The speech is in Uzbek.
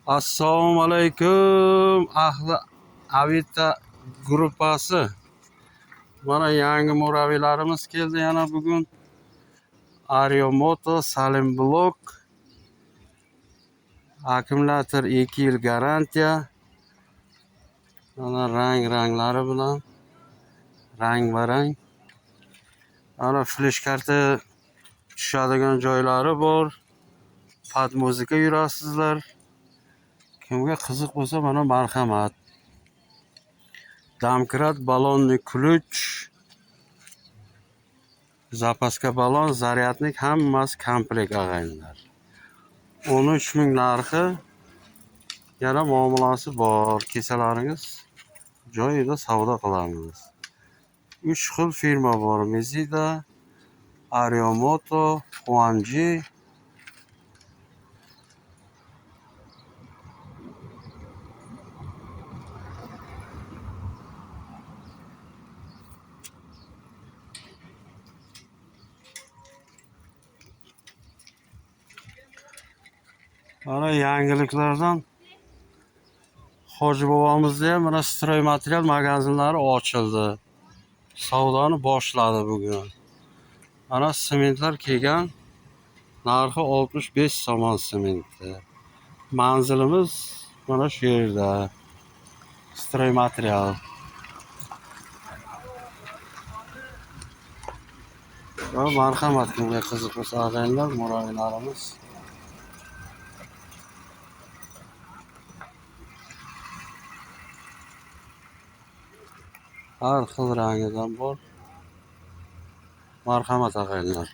Assalomu alaykum ahli Avita gruppasi. Mana yangi murabbiylarimiz keldi yana bugun. Ariomoto, Salim Blok, akkumulyator 2 yil garantiya. Mana ranglari bilan rang-barang. Mana flash karta tushadigan joylari bor. Pad muzika yurasizlar. Kimga qiziq bo'lsa mana marhamat. Domkrat, balonni ключ, zapaska balon, zaryadnik hammasi komplekt og'aynilar. 13 ming narxi. Yana muomalasi bor. Kesalaringiz joyida savdo qilamiz. 3 xil firma bor: Mezida, Ariomoto, Huanji. Mana yangiliklardan Hoji bobomizda ham mana stroy material magazinlari ochildi. Savdoni boshladi bugun. Mana sementlar kelgan. Narxi 65 somon sementi. Manzilimiz mana shu yerda. Stroy material. Marhamat, kimga qiziq bo'lsa og'aynilar, murabbiylarimiz. Har xil rangidan bor. Marhamat og'aynilar.